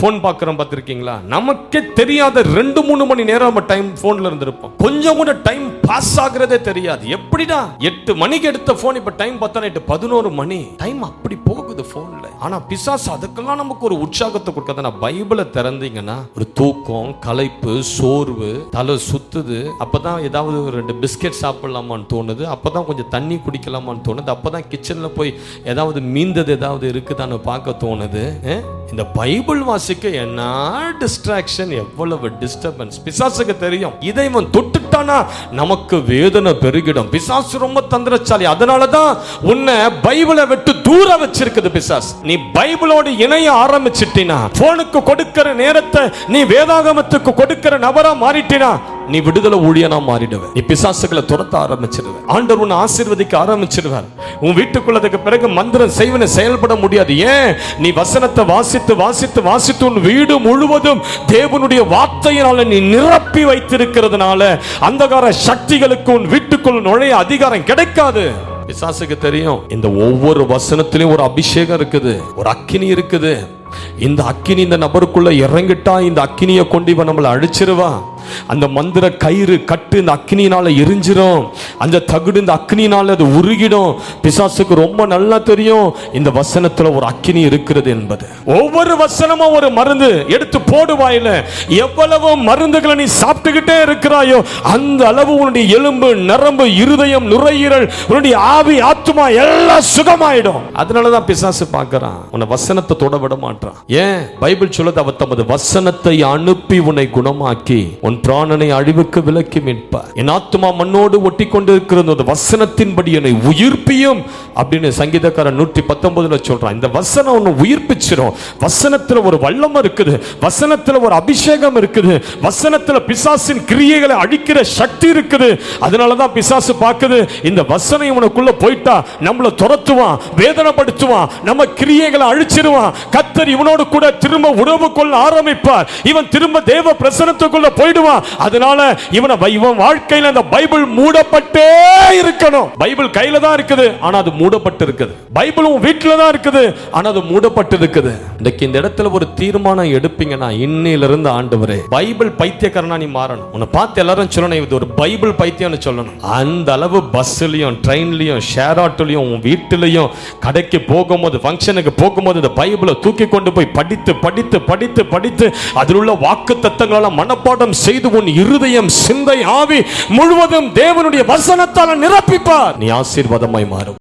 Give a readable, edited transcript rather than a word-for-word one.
Phone பார்க்கறோம் பார்த்திருக்கீங்களா? நமக்கே தெரியாத 2-3 மணி நேரம் நம்ம டைம் போன்ல இருந்திருப்போம். கொஞ்சம் கூட டைம் பாஸ் ஆகுறதே தெரியாது. எப்படிடா 8 மணிக்கு எடுத்த போன் இப்ப டைம் பார்த்தா 11 மணி. டைம் அப்படி போகுது போன்ல. ஆனா பிசாசு அதுக்கெல்லாம் நமக்கு ஒரு உற்சாகத்தை கொடுக்காத. நான் பைபிளை திறந்தீங்கன்னா ஒரு தூக்கம், களைப்பு, சோர்வு, தலை சுத்துது. அப்பதான் ஏதாவது ஒரு 2 பிஸ்கெட் சாப்பிடலாமான்னு தோணுது. அப்பதான் கொஞ்சம் தண்ணி குடிக்கலாமான்னு தோணுது. அப்பதான் கிச்சன்ல போய் ஏதாவது மீந்தது ஏதாவது இருக்குதான்னு பார்க்க தோணுது. இந்த பைபிள் வாசிக்க என்ன டிஸ்ட்ராக்ஷன், எவ்வளவு டிஸ்டர்பன்ஸ். பிசாசுக்கு தெரியும் இதை இவன் தொட்டுட்டானா நமக்கு வேதனை பெருகிடும். பிசாசு ரொம்ப தந்திரசாலி. அதனாலதான் உன்னை பைபிளை விட்டு தூர வச்சிருக்குது பிசாசு. நீ பைபிளோடு இணைய ஆரம்பிச்சிட்டினா, போனுக்கு கொடுக்கிற நேரத்தை நீ வேதாகமத்துக்கு கொடுக்கிற நபரா மாறிட்டினா, நீ விடுதலை ஊழியனா மாறிடுவ. நீ பிசாசுகளை துரத்த ஆரம்பிச்சிடுவ. ஆண்டவர் உன்னை ஆசீர்வதிக்க ஆரம்பிச்சிடுவார். உன் வீட்டுக்குள்ளதுக்கு பிறகு மந்திரம் செய்வன செயல்பட முடியாது. ஏன்? நீ வசனத்தை வாசித்து வாசித்து வாசித்து உன் வீடு முழுவதும் தேவனுடைய வார்த்தையினால நீ நிரப்பி வைத்திருக்கிறதுனால அந்தகார சக்திகளுக்கு உன் வீட்டுக்குள் நுழைய அதிகாரம் கிடைக்காது. பிசாசுக்கு தெரியும் இந்த ஒவ்வொரு வசனத்திலும் ஒரு அபிஷேகம் இருக்குது, ஒரு அக்கினி இருக்குது. இந்த அக்கினி இந்த நபருக்குள்ள இறங்கிட்டா இந்த அக்கினியை கொண்டு இவன் நம்மளை அழிச்சிருவா. அந்த மந்திர கயிறு கட்டு இந்த அக்கினியினால எரிஞ்சிரும். அந்த தகுடு இந்த அக்கினியினால அது உருகிடும். பிசாசுக்கு ரொம்ப நல்லா தெரியும் இந்த வசனத்துல ஒரு அக்கினி இருக்கிறது என்பது. ஒவ்வொரு வசனமும் ஒரு மருந்து எடுத்து போடுவாயில. எவ்வளவு மருந்துகளை நீ சாப்பிட்டுக்கிட்டே இருக்கிறாயோ அந்த அளவு உன்னுடைய எலும்பு, நரம்பு, இருதயம், நுரையீரல், உன்னுடைய ஆவி, ஆத்துமா எல்லாம் சுகமாயிடும். அதனாலதான் பிசாசு பார்க்கறான், உன்னை வசனத்தை தொட விட மாட்டான். ஏன்? பைபிள் சொல்லுது, அவர் தமது வசனத்தை அனுப்பி உன்னை குணமாக்கி உன் பிராணனை அழிவுக்கு விலக்கி மீட்பார். என் ஆத்துமா மண்ணோடு ஒட்டி கொண்டு இருக்கிறது வசனத்தின்படி என்னை உயிர்ப்பியும் அப்படின்னு சங்கீதக்காரன் 119 சொல்றான். இந்த வசனம் உன்னை உயிர்ப்பிச்சிரும். வசனத்துல ஒரு வல்லமை இருக்குது, வசனத்துல ஒரு அபிஷேகம் இருக்குது, வசனத்துல பிசாசின் கிரியைகளை அழிக்கிற சக்தி இருக்குது. அதனாலதான் பிசாசு பார்க்குது, இந்த வசனம் உனக்குள்ள போயிட்டா நம்மளை துரத்துவான், வேதனைப்படுத்துவான், நம்ம கிரியைகளை அழிச்சிருவான். கர்த்தர் இவனோடு கூட திரும்ப உறவு கொள்ள ஆரம்பிப்பார். இவன் திரும்ப தேவ பிரசன்னத்துக்குள்ள போயிடுவான். அதனால இவன் வாழ்க்கையில் அந்த பைபிள் மூடப்பட்டே இருக்கணும். பைபிள் கையில தான் இருக்குது, ஆனா அது மூடப்பட்டு இருக்குது. பைபிளும் வீட்டில தான் இருக்குது, ஆனா அது மூடப்பட்டு இருக்குது. இன்னைக்கு இந்த இடத்துல ஒரு தீர்மானம் எடுப்பீங்கன்னா, இன்னையிலிருந்து ஆண்டவரே பைபிள் பைத்தியக்காரனா நீ மாறணும். உன்னை பார்த்து எல்லாரும் சொல்லணும், இது ஒரு பைபிள் பைத்தியம்னு சொல்லணும். அந்த அளவு பஸ்லயும், ட்ரெயின்லயும், ஷேர் ஆட்டோலயும், உன் வீட்டிலையும், கடைக்கு போகும்போது, ஃபங்க்ஷனுக்கு போகும்போது இந்த பைபிளை தூக்கி கொண்டு போய் படித்து படித்து படித்து படித்து அதில் உள்ள வாக்கு தத்தங்களால் மனப்பாடம் செய்து உன் இருதயம், சிந்தை, ஆவி முழுவதும் தேவனுடைய வசனத்தால் நிரப்பிப்பார். நீ ஆசீர்வாதமாய் மாறும்.